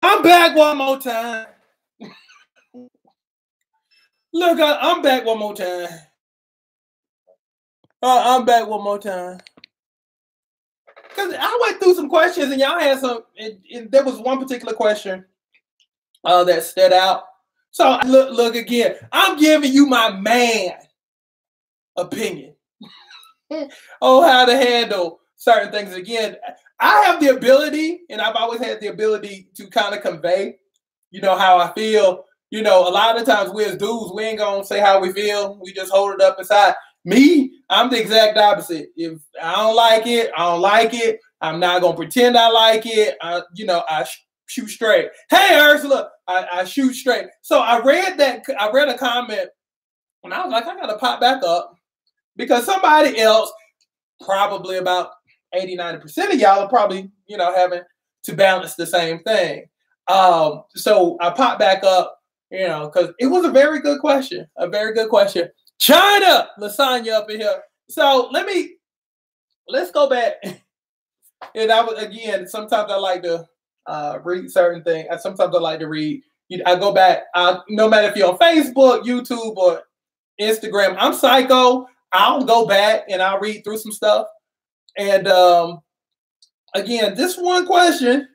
I'm back one more time. Look, I'm back one more time. I'm back one more time. Because I went through some questions and y'all had some, and there was one particular question that stood out. So look again. I'm giving you my man opinion on how to handle certain things. Again, I have the ability, and I've always had the ability to kind of convey, how I feel. A lot of times we as dudes, we ain't gonna say how we feel. We just hold it up inside. Me, I'm the exact opposite. If I don't like it, I don't like it. I'm not gonna pretend I like it. I shoot straight. Hey, Ursula, I shoot straight. So I read a comment, and I was like, I gotta pop back up because somebody else, probably about 80-90% of y'all are probably, having to balance the same thing. So I popped back up, because it was a very good question. A very good question. China, lasagna up in here. So let's go back. And sometimes I like to read certain things. Sometimes I like to read. I go back, no matter if you're on Facebook, YouTube, or Instagram, I'm psycho. I'll go back and I'll read through some stuff. And again, this one question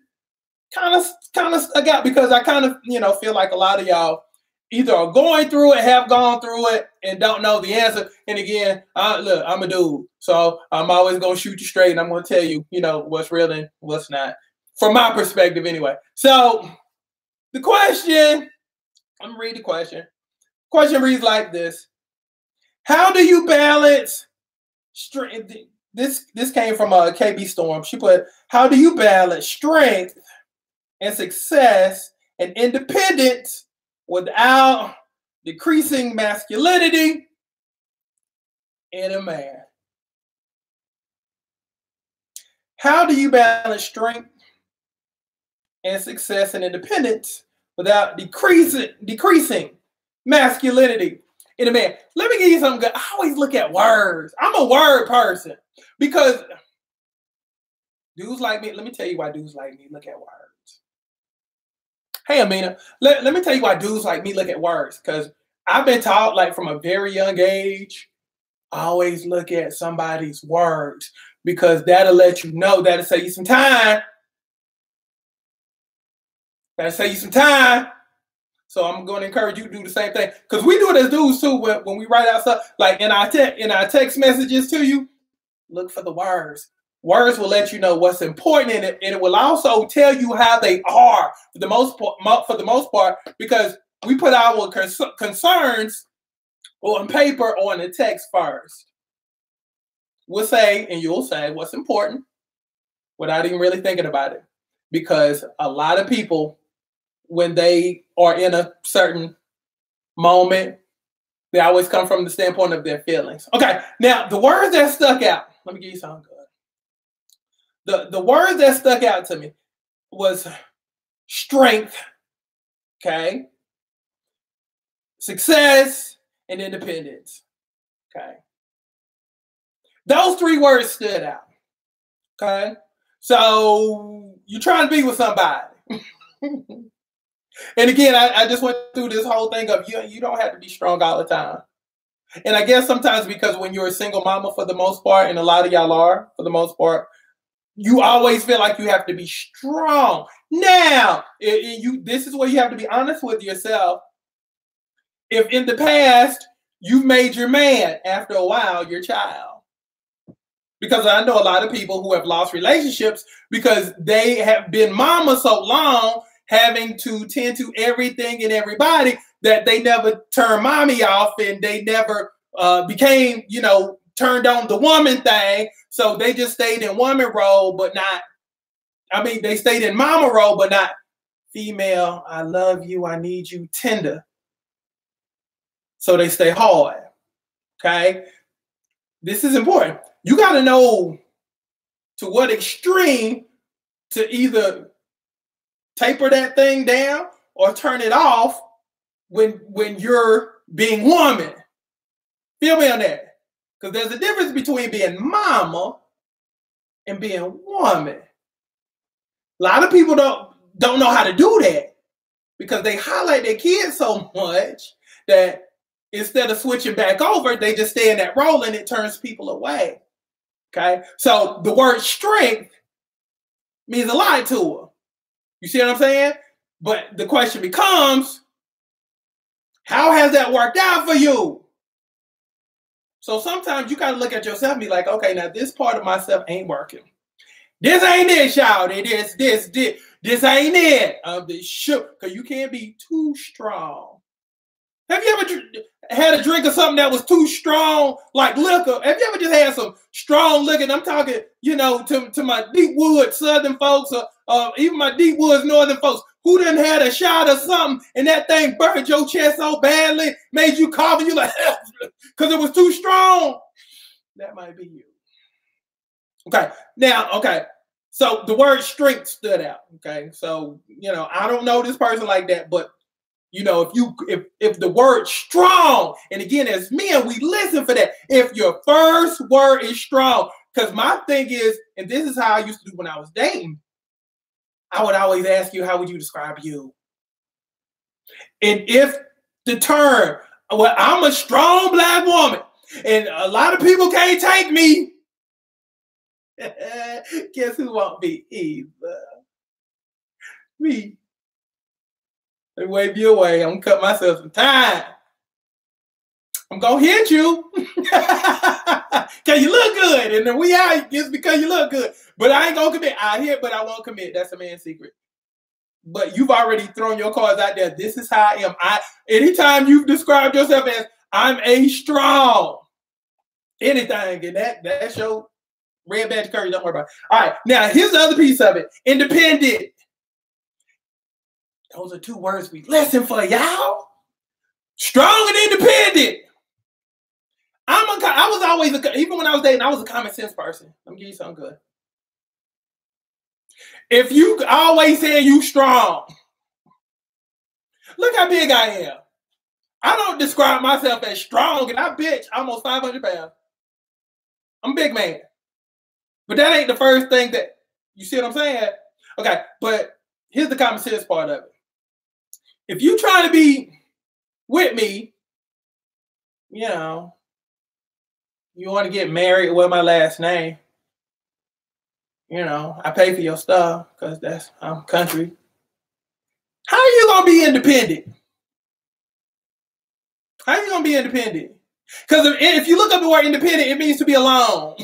kind of stuck out because I kind of, feel like a lot of y'all either are going through it, have gone through it, and don't know the answer. And again, look, I'm a dude, so I'm always going to shoot you straight, and I'm going to tell you, what's real and what's not, from my perspective anyway. So the question, I'm going to read the question. Question reads like this. How do you balance strength? This came from KB Storm. She put, how do you balance strength and success and independence without decreasing masculinity in a man? How do you balance strength and success and independence without decreasing masculinity in a man? Let me give you something good. I always look at words. I'm a word person because dudes like me, let me tell you why dudes like me look at words. Hey, Amina, let me tell you why dudes like me look at words, because I've been taught, like, from a very young age, I always look at somebody's words because that'll let you know, that'll save you some time. That'll save you some time. So I'm going to encourage you to do the same thing, because we do it as dudes too when we write out stuff, like in our text messages to you. Look for the words. Words will let you know what's important in it, and it will also tell you how they are for the most part, because we put our concerns on paper or in the text first. We'll say, and you'll say what's important without even really thinking about it, because a lot of people, when they are in a certain moment, they always come from the standpoint of their feelings. Okay, now the words that stuck out. Let me give you something good. The words that stuck out to me was strength, okay, success, and independence, okay. Those three words stood out, okay. So you're trying to be with somebody. And again, I just went through this whole thing of you don't have to be strong all the time. And I guess sometimes because when you're a single mama for the most part, and a lot of y'all are for the most part, you always feel like you have to be strong. Now, this is where you have to be honest with yourself. If in the past you've made your man, after a while, your child. Because I know a lot of people who have lost relationships because they have been mama so long, having to tend to everything and everybody, that they never turned mommy off, and they never became, turned on the woman thing. So they just stayed in woman role, but not, they stayed in mama role, but not female, I love you, I need you, tender. So they stay hard, okay? This is important. You got to know to what extreme to either taper that thing down or turn it off when you're being woman. Feel me on that? Because there's a difference between being mama and being woman. A lot of people don't, don't know how to do that because they highlight their kids so much that instead of switching back over, they just stay in that role and it turns people away. Okay. So the word strength means a lot to her. You see what I'm saying? But the question becomes, how has that worked out for you? So sometimes you got to look at yourself and be like, okay, now this part of myself ain't working. This ain't it, y'all. This ain't it. Because you can't be too strong. Have you ever had a drink of something that was too strong, like liquor? Have you ever just had some strong liquor? And I'm talking, to my deep woods Southern folks, or even my deep woods Northern folks, who done had a shot of something and that thing burned your chest so badly, made you cough and you like, because it was too strong. That might be you. Okay. Now, okay. So the word strength stood out. Okay. So, I don't know this person like that, but if the word strong, and again, as men, we listen for that. If your first word is strong, because my thing is, and this is how I used to do when I was dating, I would always ask you, how would you describe you? And if the term, well, I'm a strong Black woman, and a lot of people can't take me, guess who won't be either? Me. They wave you away. I'm going to cut myself some time. I'm going to hit you. Because you look good. And then we out just because you look good. But I ain't going to commit. I hit, but I won't commit. That's a man's secret. But you've already thrown your cards out there. This is how I am. Anytime you've described yourself as, I'm a strong anything, and that's your red badge curry. Don't worry about it. All right. Now, here's the other piece of it. Independent. Those are two words we listen for, y'all. Strong and independent. I was always, even when I was dating, I was a common sense person. Let me give you something good. If you always say you strong, look how big I am. I don't describe myself as strong, and I bitch almost 500 pounds. I'm a big man. But that ain't the first thing that, you see what I'm saying? Okay, but here's the common sense part of it. If you trying to be with me, you want to get married with my last name, I pay for your stuff because I'm country. How are you going to be independent? How are you going to be independent? Because if you look up the word independent, it means to be alone.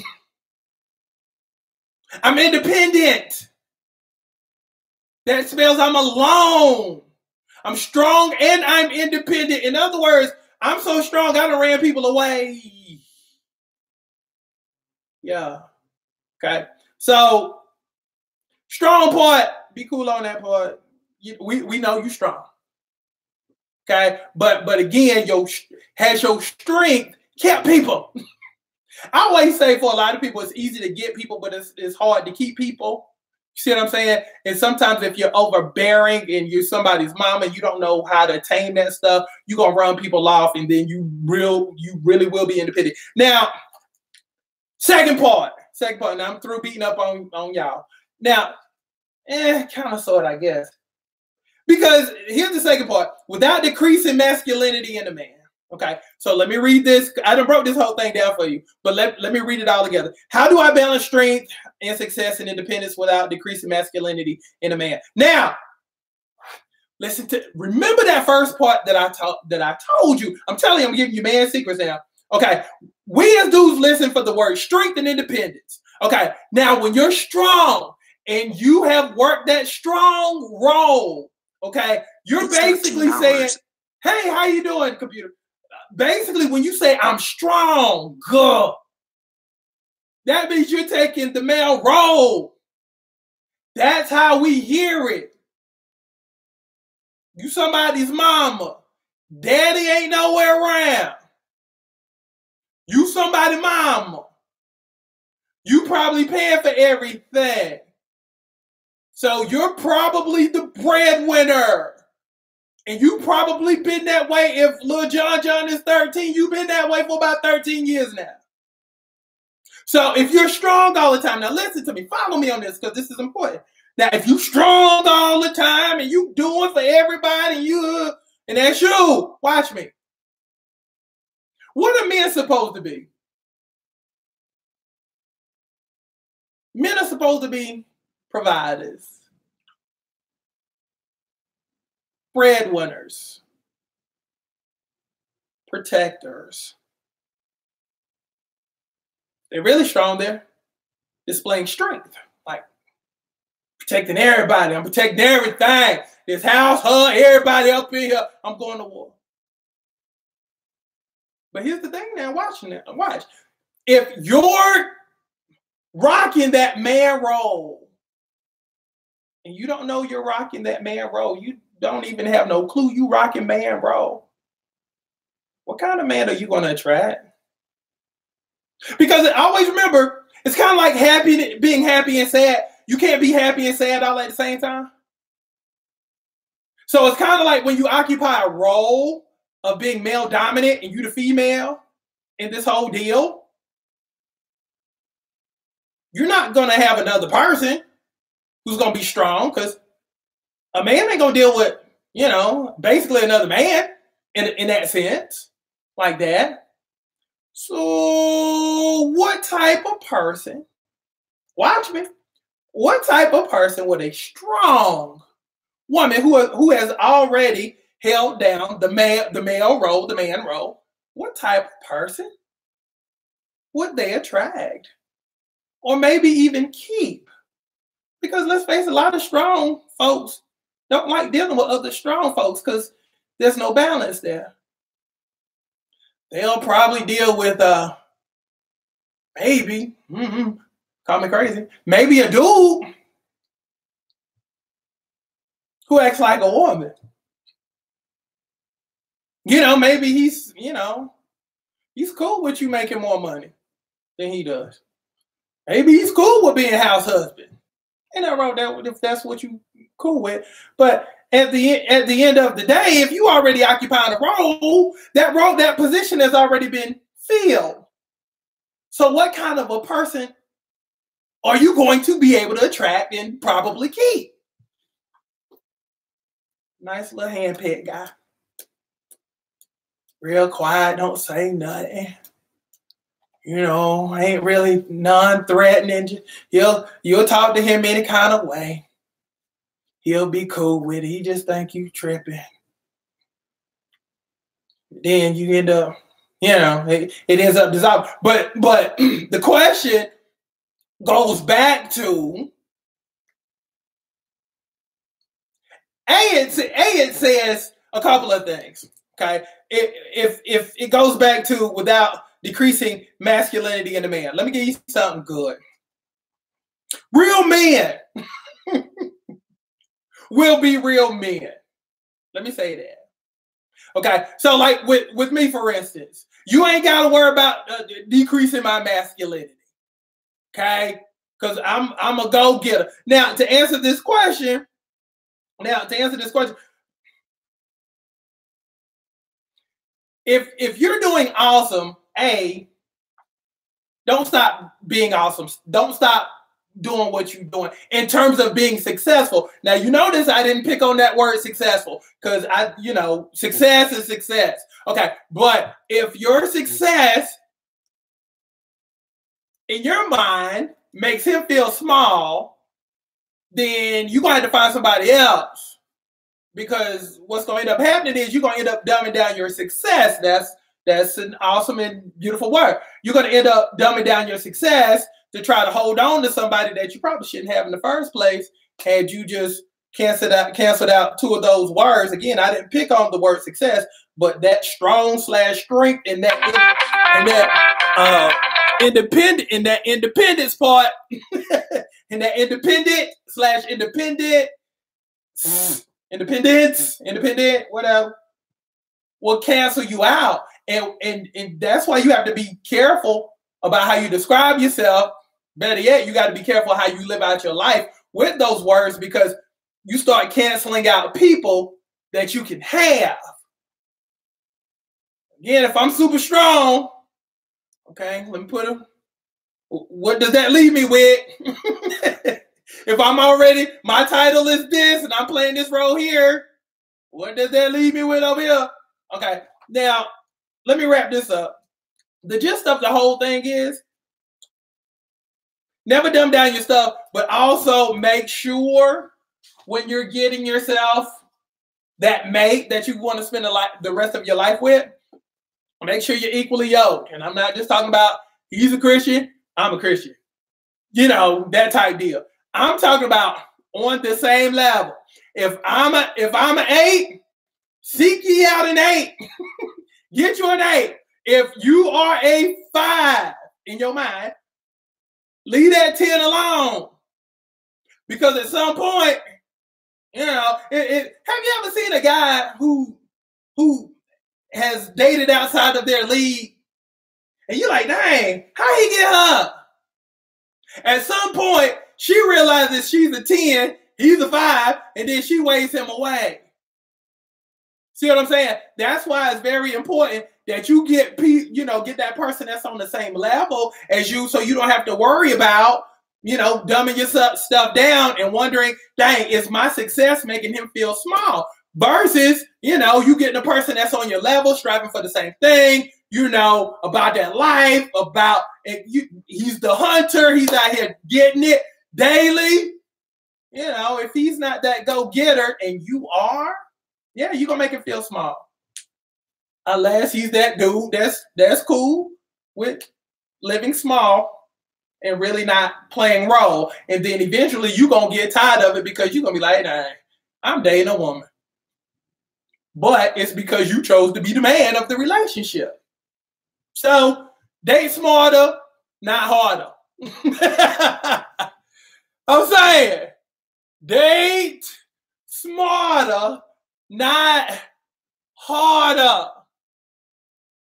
I'm independent. That spells I'm alone. I'm strong and I'm independent. In other words, I'm so strong, I done ran people away. Yeah. Okay. So, strong part, be cool on that part. We know you strong. Okay. But again, has your strength kept people? I always say for a lot of people, it's easy to get people, but it's hard to keep people. You see what I'm saying? And sometimes if you're overbearing and you're somebody's mom and you don't know how to tame that stuff, you're going to run people off and then you really will be independent. Now, second part. Now I'm through beating up on y'all. Now, kind of sort, I guess. Because here's the second part. Without decreasing masculinity in a man. Okay, so let me read this. I done broke this whole thing down for you, but let me read it all together. How do I balance strength and success and independence without decreasing masculinity in a man? Now, remember that first part that I told you. I'm telling you, I'm giving you man secrets now. Okay, we as dudes listen for the word strength and independence. Okay, now when you're strong and you have worked that strong role, okay, you're basically saying, hey, how you doing, computer? Basically, when you say I'm strong, good, that means you're taking the male role. That's how we hear it. You somebody's mama. Daddy ain't nowhere around. You somebody's mama. You probably paying for everything. So you're probably the breadwinner. And you probably been that way. If Lil John is 13, you've been that way for about 13 years now. So if you're strong all the time, now listen to me, follow me on this because this is important. Now, if you strong all the time and you doing for everybody, and that's you, watch me. What are men supposed to be? Men are supposed to be providers, breadwinners, protectors. They're really strong there, displaying strength, like protecting everybody. I'm protecting everything. This house, her, everybody up in here. I'm going to war. But here's the thing now, watch. If you're rocking that man role and you don't know you're rocking that man role, you don't even have no clue you rocking man role, what kind of man are you going to attract? Because always remember, it's kind of like being happy and sad. You can't be happy and sad all at the same time. So it's kind of like when you occupy a role of being male dominant and you the female in this whole deal, you're not going to have another person who's going to be strong, because a man ain't going to deal with, basically another man in that sense, like that. So what type of person, watch me, what type of person with a strong woman who has already held down the male role, the man role, what type of person would they attract? Or maybe even keep? Because let's face it, a lot of strong folks don't like dealing with other strong folks because there's no balance there. They'll probably deal with maybe, call me crazy, maybe a dude who acts like a woman. Maybe he's cool with you making more money than he does. Maybe he's cool with being house husband. And I wrote that if that's what you cool with. But at the end of the day, if you already occupying a role, that position has already been filled. So what kind of a person are you going to be able to attract and probably keep? Nice little handpicked guy. Real quiet, don't say nothing. Ain't really non-threatening. You'll talk to him any kind of way. He'll be cool with it. He just think you tripping. Then you end up, it ends up dissolving. But the question goes back to it says a couple of things. Okay, if it goes back to without decreasing masculinity in the man. Let me give you something good. Real men will be real men. Let me say that. Okay, so like with me, for instance, you ain't got to worry about decreasing my masculinity. Okay, because I'm a go-getter. Now to answer this question, if you're doing awesome, don't stop being awesome. Don't stop doing what you're doing in terms of being successful. Now, you notice I didn't pick on that word successful because success is success. Okay, but if your success in your mind makes him feel small, then you're going to have to find somebody else. Because what's going to end up happening is you're going to end up dumbing down your success. That's an awesome and beautiful word. You're going to end up dumbing down your success to try to hold on to somebody that you probably shouldn't have in the first place. And you just canceled out two of those words. Again, I didn't pick on the word success, but that strong/strength and that independence part, and that independent, whatever, will cancel you out. And that's why you have to be careful about how you describe yourself. Better yet, you got to be careful how you live out your life with those words, because you start canceling out people that you can have. Again, if I'm super strong, okay, let me put them. What does that leave me with? If I'm already, my title is this, and I'm playing this role here, what does that leave me with over here? Okay, now, let me wrap this up. The gist of the whole thing is, never dumb down your stuff, but also make sure when you're getting yourself that mate that you want to spend the rest of your life with, make sure you're equally yoked. And I'm not just talking about he's a Christian, I'm a Christian. You know, that type deal. I'm talking about on the same level. If I'm an 8, seek ye out an 8. Get you an 8. If you are a 5 in your mind, leave that 10 alone. Because at some point, you know, have you ever seen a guy who has dated outside of their league? And you're like, dang, how he get her? At some point, she realizes she's a 10, he's a 5, and then she waves him away. See what I'm saying? That's why it's very important that you get that person that's on the same level as you, so you don't have to worry about, dumbing your stuff down and wondering, dang, is my success making him feel small? Versus, you getting a person that's on your level, striving for the same thing, about that life, he's the hunter, he's out here getting it daily. If he's not that go-getter and you are, yeah, you're going to make him feel small. Unless he's that dude that's cool with living small and really not playing role. And then eventually you're going to get tired of it because you're going to be like, nah, I'm dating a woman. But it's because you chose to be the man of the relationship. So date smarter, not harder. I'm saying date smarter, not harder.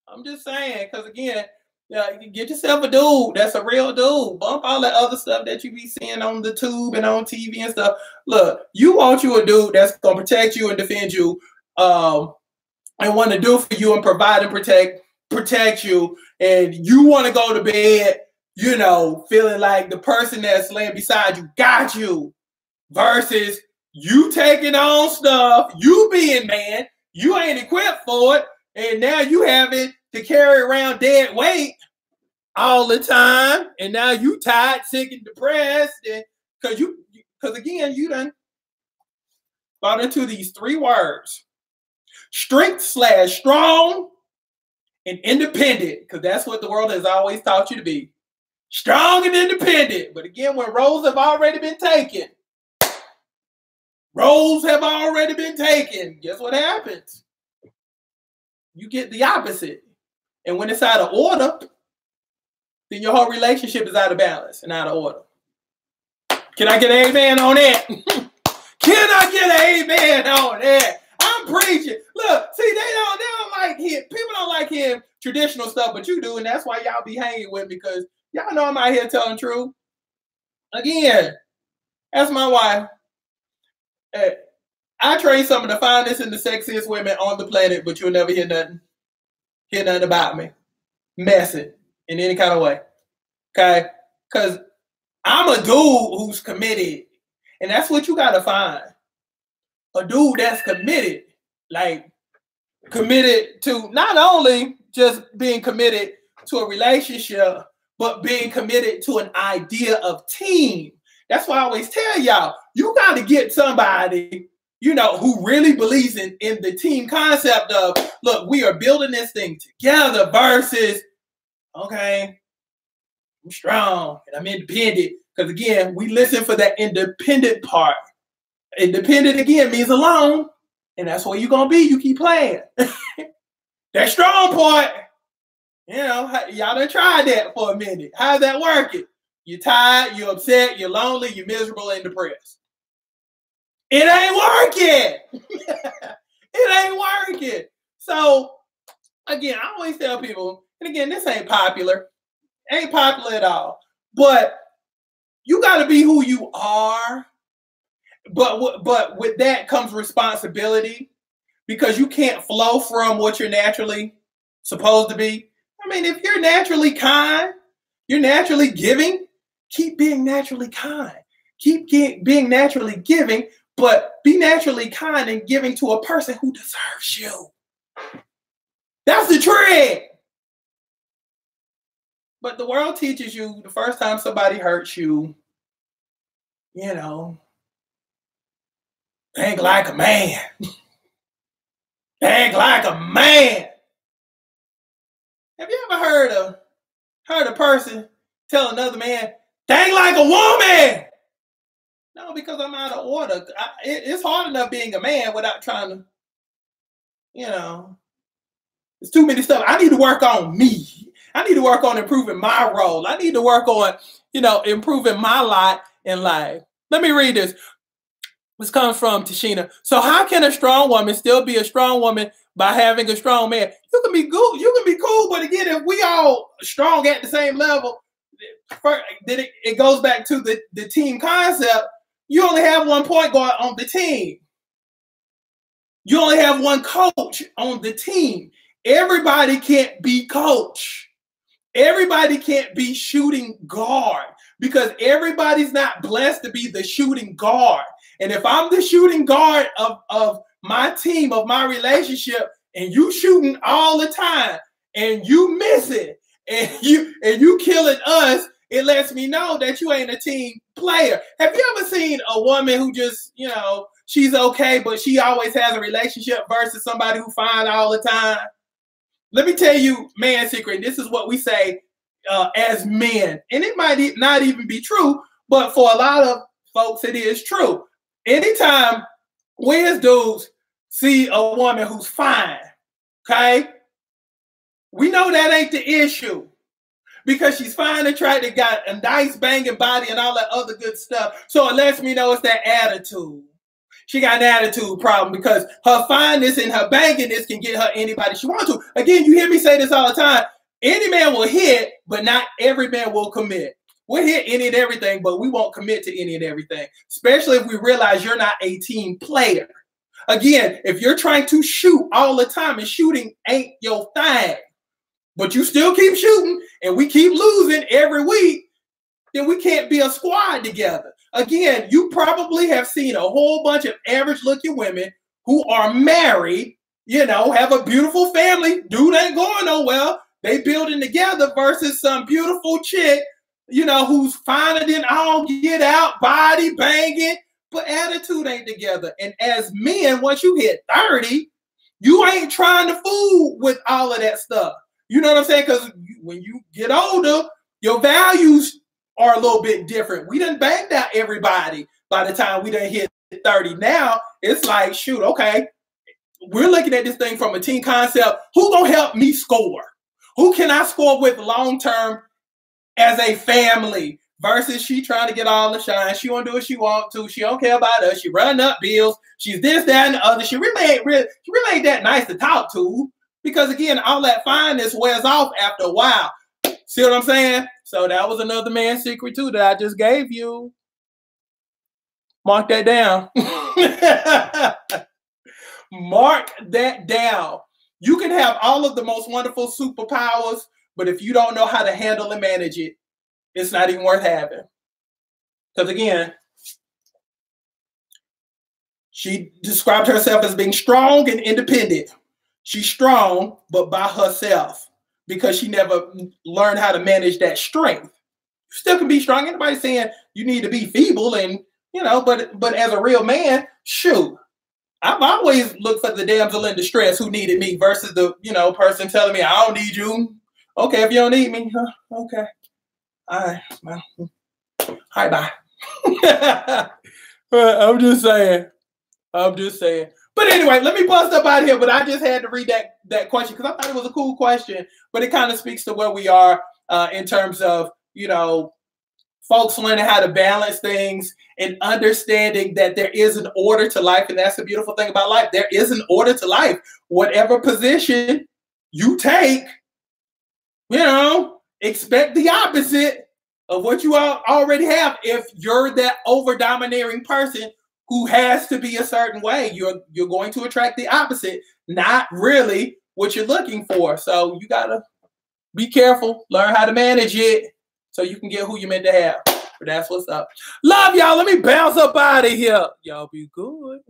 I'm just saying, because again, get yourself a dude that's a real dude. Bump all that other stuff that you be seeing on the tube and on TV and stuff. Look, you want you a dude that's going to protect you and defend you, and want to do for you and provide and protect you. And you want to go to bed, feeling like the person that's laying beside you got you, versus you taking on stuff, you being man, you ain't equipped for it, and now you having to carry around dead weight all the time, and now you tired, sick, and depressed, and because again, you done bought into these 3 words: strength/strong and independent, because that's what the world has always taught you to be. Strong and independent. But again, when roles have already been taken, guess what happens? You get the opposite. And when it's out of order, then your whole relationship is out of balance and out of order. Can I get an amen on that? Can I get an amen on that? I'm preaching. Look, see, they don't like him. People don't like him traditional stuff, but you do, and that's why y'all be hanging with me, because y'all know I'm out here telling truth. Again, that's my wife. I train some of the finest and the sexiest women on the planet, but you'll never hear nothing about me messing in any kind of way. Okay? Because I'm a dude who's committed, and that's what you got to find. A dude that's committed, like committed to not only just being committed to a relationship, but being committed to an idea of team. That's why I always tell y'all, you got to get somebody, who really believes in the team concept of, look, we are building this thing together versus, okay, I'm strong and I'm independent. Because again, we listen for that independent part. Independent, again, means alone. And that's where you're going to be. You keep playing. That strong part, y'all done tried that for a minute. How's that working? You're tired, you're upset, you're lonely, you're miserable and depressed. It ain't working. It ain't working. So, again, I always tell people, and again, this ain't popular. Ain't popular at all. But you got to be who you are. But with that comes responsibility, because you can't flow from what you're naturally supposed to be. I mean, if you're naturally kind, you're naturally giving, keep being naturally kind. being naturally giving, but be naturally kind and giving to a person who deserves you. That's the trick. But the world teaches you the first time somebody hurts you, you know, act like a man. Act like a man. Have you ever heard a person tell another man, "Dang like a woman"? No, because I'm out of order. It's hard enough being a man without trying to, you know, it's too many stuff. I need to work on me. I need to work on improving my role. I need to work on, improving my lot in life. Let me read this. This comes from Tashina. So how can a strong woman still be a strong woman by having a strong man? You can be cool, but again, if we all strong at the same level, then it goes back to the team concept. You only have one point guard on the team. You only have one coach on the team. Everybody can't be coach. Everybody can't be shooting guard because everybody's not blessed to be the shooting guard. And if I'm the shooting guard of my team, of my relationship, and you shooting all the time and you miss it and you killing us, it lets me know that you ain't a team player. Have you ever seen a woman who just, she's okay, but she always has a relationship versus somebody who fine all the time? Let me tell you, man's secret. This is what we say as men. And it might not even be true, but for a lot of folks, it is true. Anytime we as dudes see a woman who's fine, okay, we know that ain't the issue because she's fine, attractive, got a nice banging body and all that other good stuff. So it lets me know it's that attitude. She got an attitude problem because her fineness and her banginess can get her anybody she wants to. Again, you hear me say this all the time. Any man will hit, but not every man will commit. We'll hit any and everything, but we won't commit to any and everything, especially if we realize you're not a team player. Again, if you're trying to shoot all the time and shooting ain't your thing, but you still keep shooting and we keep losing every week, then we can't be a squad together. Again, you probably have seen a whole bunch of average-looking women who are married, have a beautiful family. Dude ain't going nowhere. They building together versus some beautiful chick, who's finer than all get out, body banging, but attitude ain't together. And as men, once you hit 30, you ain't trying to fool with all of that stuff. You know what I'm saying? Because when you get older, your values are a little bit different. We done banged out everybody by the time we done hit 30. Now, it's like, shoot, okay, we're looking at this thing from a team concept. Who gonna help me score? Who can I score with long-term as a family versus she trying to get all the shine. She want to do what she want to. She don't care about us. She running up bills. She's this, that, and the other. She really ain't that nice to talk to because, again, all that fineness wears off after a while. See what I'm saying? So that was another man's secret, too, that I just gave you. Mark that down. Mark that down. You can have all of the most wonderful superpowers, but if you don't know how to handle and manage it, it's not even worth having. Because again, she described herself as being strong and independent. She's strong, but by herself because she never learned how to manage that strength. You still can be strong. Anybody's saying you need to be feeble and, but as a real man, shoot. I've always looked for the damsel in distress who needed me versus the, person telling me, I don't need you. Okay, if you don't need me, okay. All right, well, hi, bye. I'm just saying. But anyway, let me bust up out of here. But I just had to read that question because I thought it was a cool question. But it kind of speaks to where we are in terms of, folks learning how to balance things and understanding that there is an order to life. And that's the beautiful thing about life. There is an order to life. Whatever position you take, expect the opposite of what you already have. If you're that over-domineering person who has to be a certain way, you're going to attract the opposite, not really what you're looking for. So you got to be careful, learn how to manage it so you can get who you're meant to have. But that's what's up. Love y'all. Let me bounce up out of here. Y'all be good.